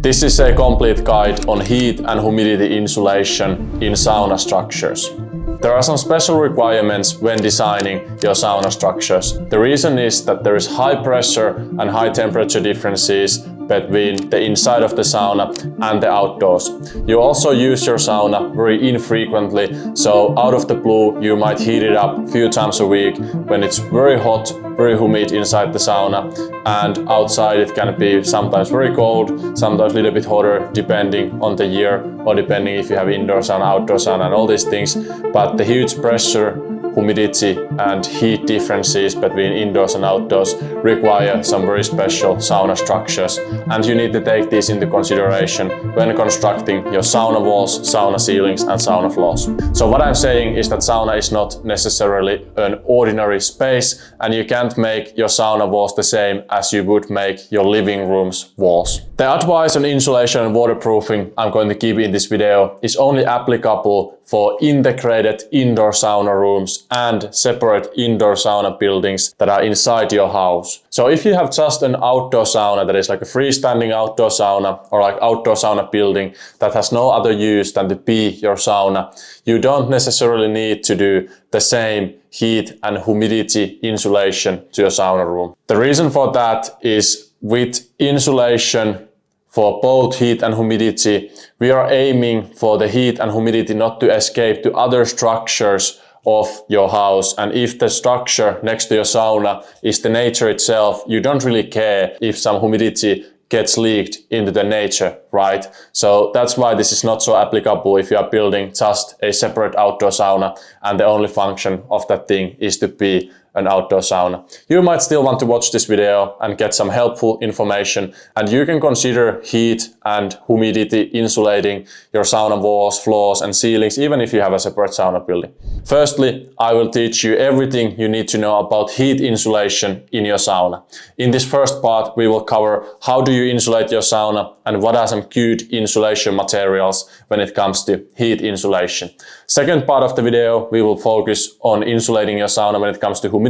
This is a complete guide on heat and humidity insulation in sauna structures. There are some special requirements when designing your sauna structures. The reason is that there is high pressure and high temperature differences between the inside of the sauna and the outdoors. You also use your sauna very infrequently, so out of the blue you might heat it up a few times a week when it's very hot, very humid inside the sauna, and outside it can be sometimes very cold, sometimes a little bit hotter depending on the year or depending if you have indoor sauna, outdoor sauna and all these things. But the huge pressure, humidity and heat differences between indoors and outdoors require some very special sauna structures, and you need to take these into consideration when constructing your sauna walls, sauna ceilings and sauna floors. So what I'm saying is that sauna is not necessarily an ordinary space, and you can't make your sauna walls the same as you would make your living room's walls. The advice on insulation and waterproofing I'm going to give in this video is only applicable for integrated indoor sauna rooms and separate indoor sauna buildings that are inside your house. So if you have just an outdoor sauna that is like a freestanding outdoor sauna or like outdoor sauna building that has no other use than to be your sauna, you don't necessarily need to do the same heat and humidity insulation to your sauna room. The reason for that is with insulation for both heat and humidity, we are aiming for the heat and humidity not to escape to other structures of your house. And if the structure next to your sauna is the nature itself, you don't really care if some humidity gets leaked into the nature, right? So that's why this is not so applicable if you are building just a separate outdoor sauna and the only function of that thing is to be an outdoor sauna. You might still want to watch this video and get some helpful information, and you can consider heat and humidity insulating your sauna walls, floors and ceilings even if you have a separate sauna building. Firstly, I will teach you everything you need to know about heat insulation in your sauna. In this first part, we will cover how do you insulate your sauna and what are some good insulation materials when it comes to heat insulation. Second part of the video, we will focus on insulating your sauna when it comes to humidity.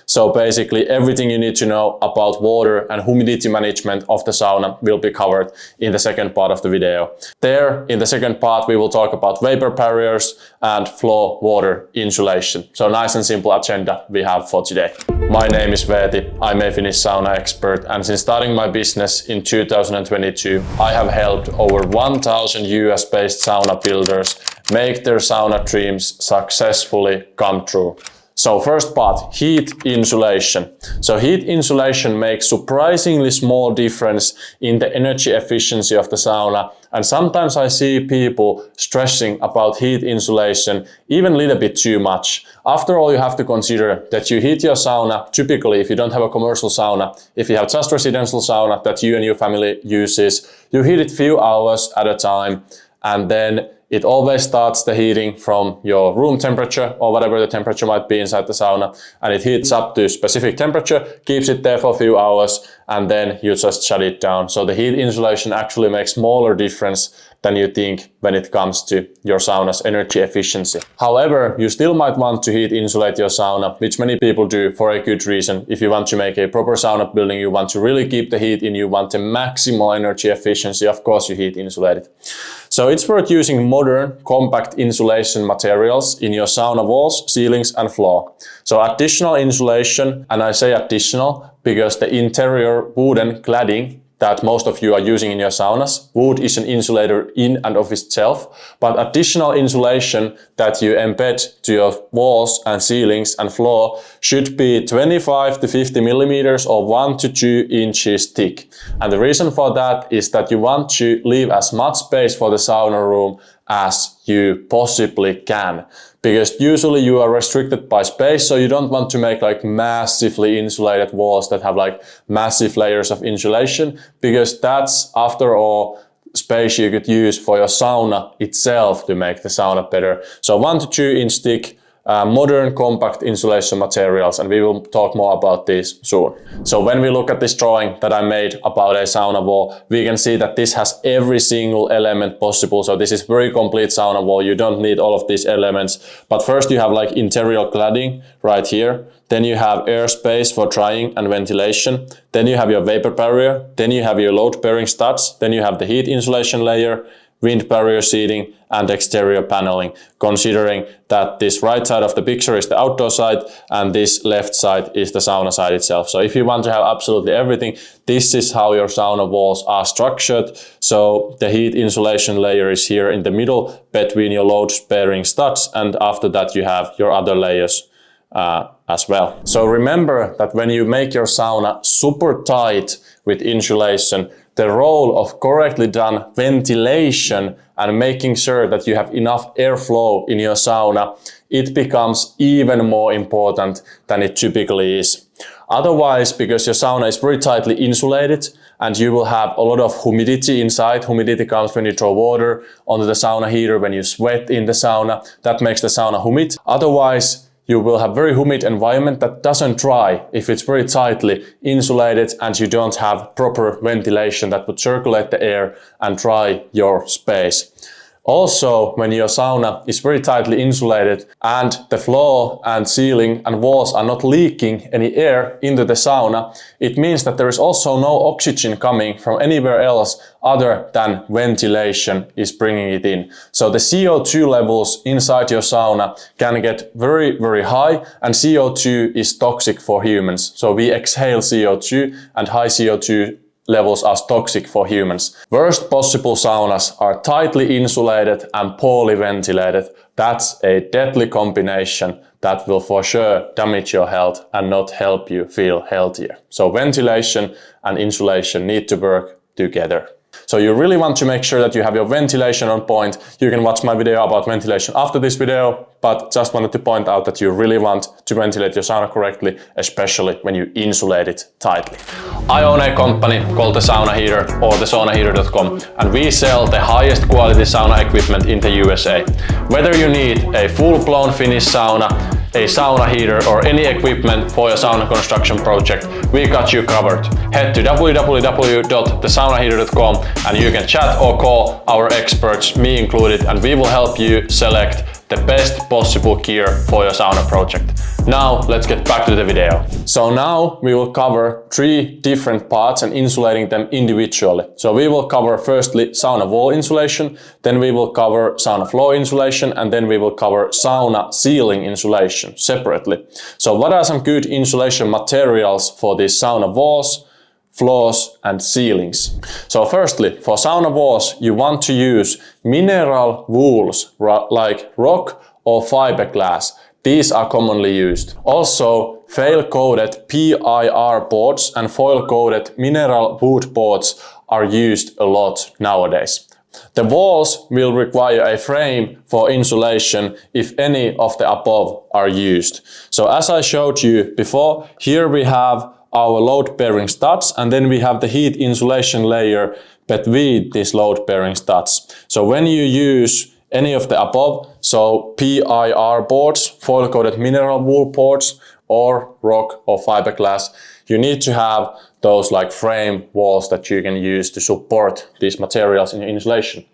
So basically everything you need to know about water and humidity management of the sauna will be covered in the second part of the video. There, in the second part, we will talk about vapor barriers and floor water insulation. So nice and simple agenda we have for today. My name is Veeti. I'm a Finnish sauna expert, and since starting my business in 2022, I have helped over 1,000 US-based sauna builders make their sauna dreams successfully come true. So first part, heat insulation. So heat insulation makes surprisingly small difference in the energy efficiency of the sauna, and sometimes I see people stressing about heat insulation even a little bit too much. After all, you have to consider that you heat your sauna, typically if you don't have a commercial sauna, if you have just residential sauna that you and your family uses, you heat it few hours at a time, and then it always starts the heating from your room temperature or whatever the temperature might be inside the sauna, and it heats up to a specific temperature, keeps it there for a few hours, and then you just shut it down. So the heat insulation actually makes smaller difference than you think when it comes to your sauna's energy efficiency. However, you still might want to heat insulate your sauna, which many people do for a good reason. If you want to make a proper sauna building, you want to really keep the heat in, you want the maximal energy efficiency, of course you heat insulate it. So it's worth using modern, compact insulation materials in your sauna walls, ceilings and floor. So additional insulation, and I say additional because the interior wooden cladding that most of you are using in your saunas, wood is an insulator in and of itself, but additional insulation that you embed to your walls and ceilings and floor should be 25 to 50 millimeters or 1 to 2 inches thick. And the reason for that is that you want to leave as much space for the sauna room as you possibly can. Because usually you are restricted by space, so you don't want to make like massively insulated walls that have like massive layers of insulation, because that's after all space you could use for your sauna itself to make the sauna better. So 1 to 2 inch thick modern compact insulation materials, and we will talk more about this soon. So when we look at this drawing that I made about a sauna wall, we can see that this has every single element possible. So this is very complete sauna wall. You don't need all of these elements. But first you have like interior cladding right here. Then you have airspace for drying and ventilation. Then you have your vapor barrier. Then you have your load bearing studs. Then you have the heat insulation layer, wind barrier seating, and exterior paneling, considering that this right side of the picture is the outdoor side and this left side is the sauna side itself. So if you want to have absolutely everything, this is how your sauna walls are structured. So the heat insulation layer is here in the middle between your load bearing studs, and after that you have your other layers as well. So remember that when you make your sauna super tight with insulation, the role of correctly done ventilation and making sure that you have enough airflow in your sauna, it becomes even more important than it typically is. Otherwise, because your sauna is very tightly insulated and you will have a lot of humidity inside. Humidity comes when you throw water onto the sauna heater, when you sweat in the sauna, that makes the sauna humid. Otherwise, you will have very humid environment that doesn't dry if it's very tightly insulated and you don't have proper ventilation that would circulate the air and dry your space. Also, when your sauna is very tightly insulated and the floor and ceiling and walls are not leaking any air into the sauna, it means that there is also no oxygen coming from anywhere else other than ventilation is bringing it in. So the CO2 levels inside your sauna can get very, very high, and CO2 is toxic for humans. So we exhale CO2, and high CO2 levels are toxic for humans. Worst possible saunas are tightly insulated and poorly ventilated. That's a deadly combination that will for sure damage your health and not help you feel healthier. So ventilation and insulation need to work together. So you really want to make sure that you have your ventilation on point. You can watch my video about ventilation after this video, but just wanted to point out that you really want to ventilate your sauna correctly, especially when you insulate it tightly. I own a company called The Sauna Heater or thesaunaheater.com, and we sell the highest quality sauna equipment in the USA. Whether you need a full-blown finished sauna, a sauna heater, or any equipment for your sauna construction project, we got you covered. Head to www.thesaunaheater.com and you can chat or call our experts, me included, and we will help you select the best possible gear for your sauna project. Now let's get back to the video. So now we will cover 3 different parts and insulating them individually. So we will cover firstly sauna wall insulation, then we will cover sauna floor insulation, and then we will cover sauna ceiling insulation separately. So what are some good insulation materials for these sauna walls, floors and ceilings? So firstly, for sauna walls, you want to use mineral wools like rock or fiberglass. These are commonly used. Also, fail-coated PIR boards and foil-coated mineral wood boards are used a lot nowadays. The walls will require a frame for insulation if any of the above are used. So as I showed you before, here we have our load-bearing studs, and then we have the heat insulation layer between these load-bearing studs. So when you use any of the above, so PIR boards, foil-coated mineral wool boards, or rock or fiberglass, you need to have those like frame walls that you can use to support these materials in your insulation.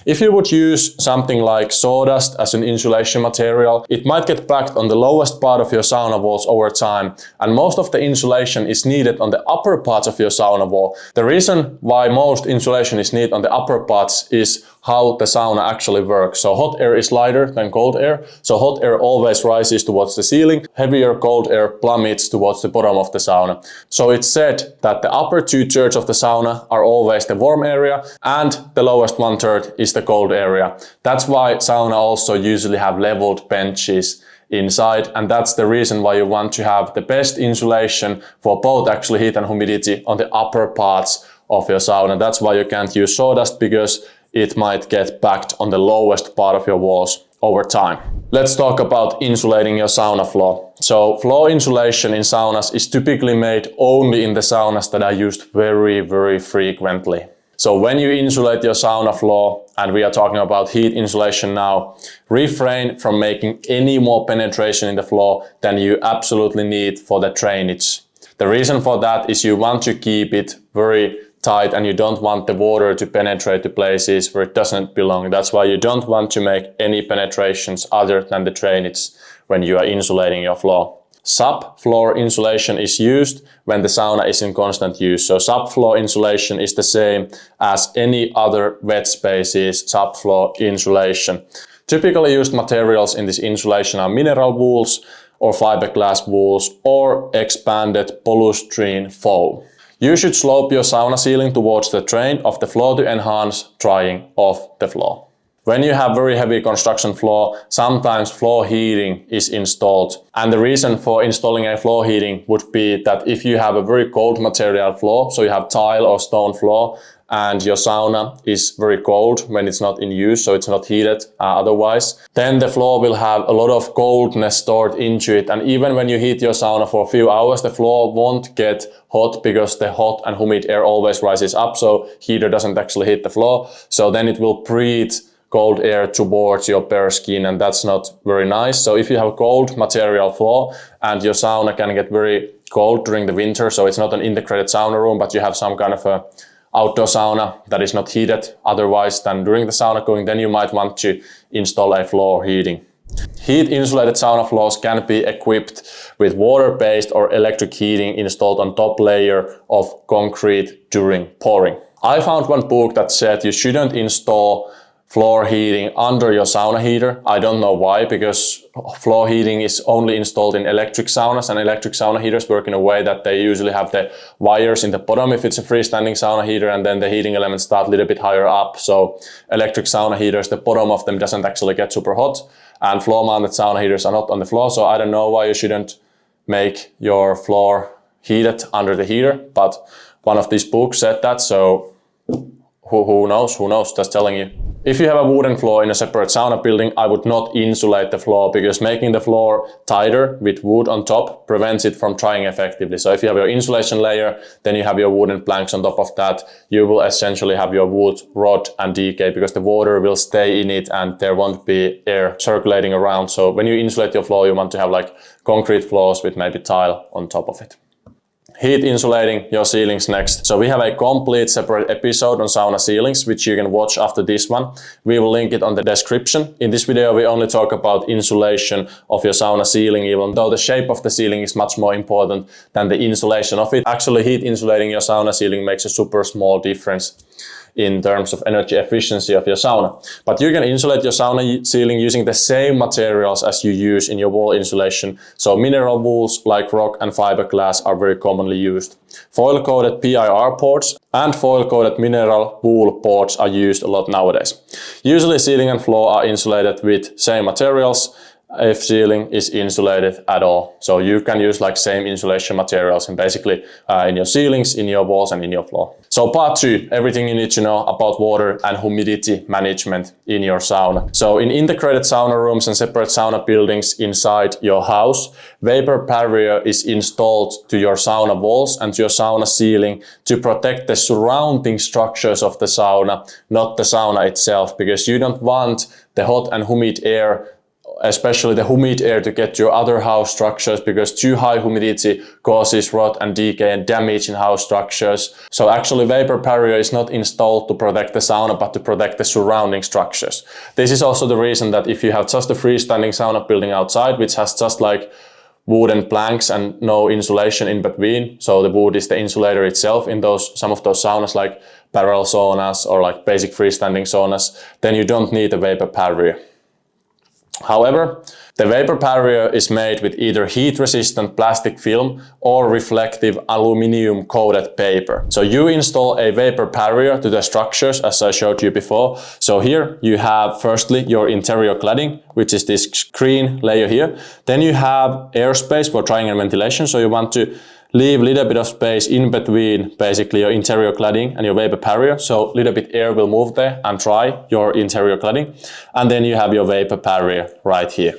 If you would use something like sawdust as an insulation material, it might get packed on the lowest part of your sauna walls over time, and most of the insulation is needed on the upper parts of your sauna wall. The reason why most insulation is needed on the upper parts is how the sauna actually works. So hot air is lighter than cold air, so hot air always rises towards the ceiling, heavier cold air plummets towards the bottom of the sauna. So it's said that the upper 2/3 of the sauna are always the warm area and the lowest 1/3 is the cold area. That's why sauna also usually have leveled benches inside, and that's the reason why you want to have the best insulation for both actually heat and humidity on the upper parts of your sauna. That's why you can't use sawdust, because it might get packed on the lowest part of your walls over time. Let's talk about insulating your sauna floor. So floor insulation in saunas is typically made only in the saunas that are used very, very frequently. So when you insulate your sauna floor, and we are talking about heat insulation now, refrain from making any more penetration in the floor than you absolutely need for the drainage. The reason for that is you want to keep it very tight and you don't want the water to penetrate to places where it doesn't belong. That's why you don't want to make any penetrations other than the drainage when you are insulating your floor. Subfloor insulation is used when the sauna is in constant use. So subfloor insulation is the same as any other wet spaces subfloor insulation. Typically used materials in this insulation are mineral wools or fiberglass wools or expanded polystyrene foam. You should slope your sauna ceiling towards the drain of the floor to enhance drying of the floor. When you have very heavy construction floor, sometimes floor heating is installed. And the reason for installing a floor heating would be that if you have a very cold material floor, so you have tile or stone floor, and your sauna is very cold when it's not in use, so it's not heated otherwise, then the floor will have a lot of coldness stored into it. And even when you heat your sauna for a few hours, the floor won't get hot because the hot and humid air always rises up, so heater doesn't actually hit the floor. So then it will breathe cold air towards your bare skin, and that's not very nice. So if you have a cold material floor and your sauna can get very cold during the winter, so it's not an integrated sauna room, but you have some kind of a outdoor sauna that is not heated otherwise than during the sauna going, then you might want to install a floor heating. Heat insulated sauna floors can be equipped with water-based or electric heating installed on top layer of concrete during pouring. I found one book that said you shouldn't install floor heating under your sauna heater. I don't know why, because floor heating is only installed in electric saunas, and electric sauna heaters work in a way that they usually have the wires in the bottom if it's a freestanding sauna heater, and then the heating elements start a little bit higher up. So electric sauna heaters, the bottom of them doesn't actually get super hot, and floor mounted sauna heaters are not on the floor. So I don't know why you shouldn't make your floor heated under the heater, but one of these books said that, so who knows, just telling you. If you have a wooden floor in a separate sauna building, I would not insulate the floor, because making the floor tighter with wood on top prevents it from drying effectively. So if you have your insulation layer, then you have your wooden planks on top of that, you will essentially have your wood rot and decay, because the water will stay in it and there won't be air circulating around. So when you insulate your floor, you want to have like concrete floors with maybe tile on top of it. Heat insulating your ceilings next. So we have a complete separate episode on sauna ceilings, which you can watch after this one. We will link it on the description. In this video, we only talk about insulation of your sauna ceiling, even though the shape of the ceiling is much more important than the insulation of it. Actually, heat insulating your sauna ceiling makes a super small difference in terms of energy efficiency of your sauna. But you can insulate your sauna ceiling using the same materials as you use in your wall insulation. So mineral wools like rock and fiberglass are very commonly used. Foil-coated PIR boards and foil-coated mineral wool boards are used a lot nowadays. Usually ceiling and floor are insulated with same materials if ceiling is insulated at all. So you can use like same insulation materials and basically in your ceilings, in your walls and in your floor. So part 2, everything you need to know about water and humidity management in your sauna. So in integrated sauna rooms and separate sauna buildings inside your house, vapor barrier is installed to your sauna walls and to your sauna ceiling to protect the surrounding structures of the sauna, not the sauna itself, because you don't want the hot and humid air, especially the humid air, to get to your other house structures, because too high humidity causes rot and decay and damage in house structures. So actually vapor barrier is not installed to protect the sauna, but to protect the surrounding structures. This is also the reason that if you have just a freestanding sauna building outside, which has just like wooden planks and no insulation in between, so the wood is the insulator itself in some of those saunas like barrel saunas or like basic freestanding saunas, then you don't need a vapor barrier. However, the vapor barrier is made with either heat-resistant plastic film or reflective aluminum-coated paper. So you install a vapor barrier to the structures as I showed you before. So here you have firstly your interior cladding, which is this green layer here. Then you have airspace for drying and ventilation. So you want to leave a little bit of space in between basically your interior cladding and your vapor barrier, so a little bit air will move there and dry your interior cladding. And then you have your vapor barrier right here.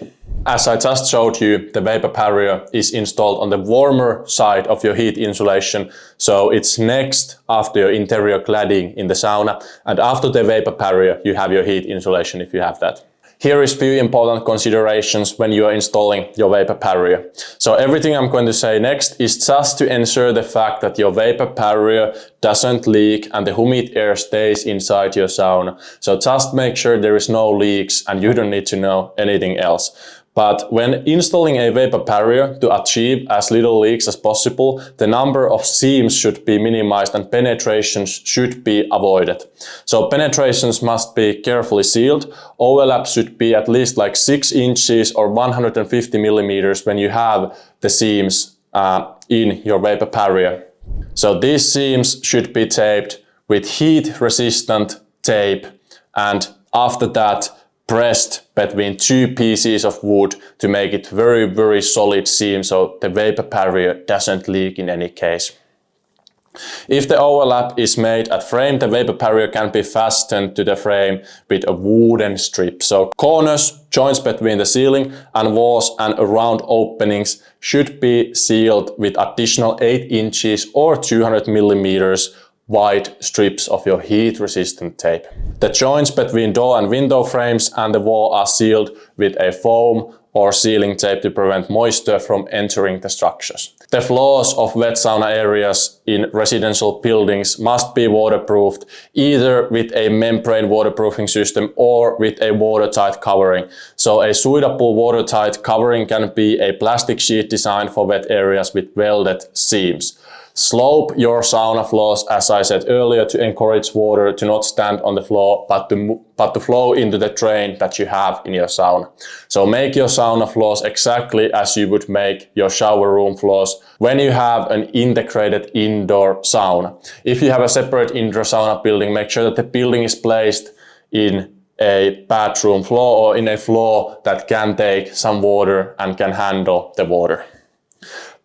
As I just showed you, the vapor barrier is installed on the warmer side of your heat insulation, so it's next after your interior cladding in the sauna, and after the vapor barrier you have your heat insulation if you have that. Here is few important considerations when you are installing your vapor barrier. So everything I'm going to say next is just to ensure the fact that your vapor barrier doesn't leak and the humid air stays inside your sauna. So just make sure there is no leaks and you don't need to know anything else. But when installing a vapor barrier, to achieve as little leaks as possible, the number of seams should be minimized and penetrations should be avoided. So penetrations must be carefully sealed. Overlap should be at least like 6 inches or 150 millimeters when you have the seams in your vapor barrier. So these seams should be taped with heat-resistant tape, and after that pressed between 2 pieces of wood to make it very solid seam so the vapor barrier doesn't leak in any case. If the overlap is made at frame, the vapor barrier can be fastened to the frame with a wooden strip. So corners, joints between the ceiling and walls and around openings should be sealed with additional 8 inches or 200 millimeters wide strips of your heat-resistant tape. The joints between door and window frames and the wall are sealed with a foam or sealing tape to prevent moisture from entering the structures. The floors of wet sauna areas in residential buildings must be waterproofed, either with a membrane waterproofing system or with a watertight covering. So a suitable watertight covering can be a plastic sheet designed for wet areas with welded seams. Slope your sauna floors, as I said earlier, to encourage water to not stand on the floor, but to flow into the drain that you have in your sauna. So make your sauna floors exactly as you would make your shower room floors when you have an integrated indoor sauna. If you have a separate indoor sauna building, make sure that the building is placed in a bathroom floor or in a floor that can take some water and can handle the water.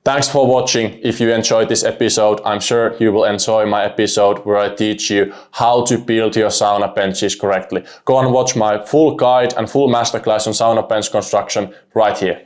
Thanks for watching. If you enjoyed this episode, I'm sure you will enjoy my episode where I teach you how to build your sauna benches correctly. Go and watch my full guide and full masterclass on sauna bench construction right here.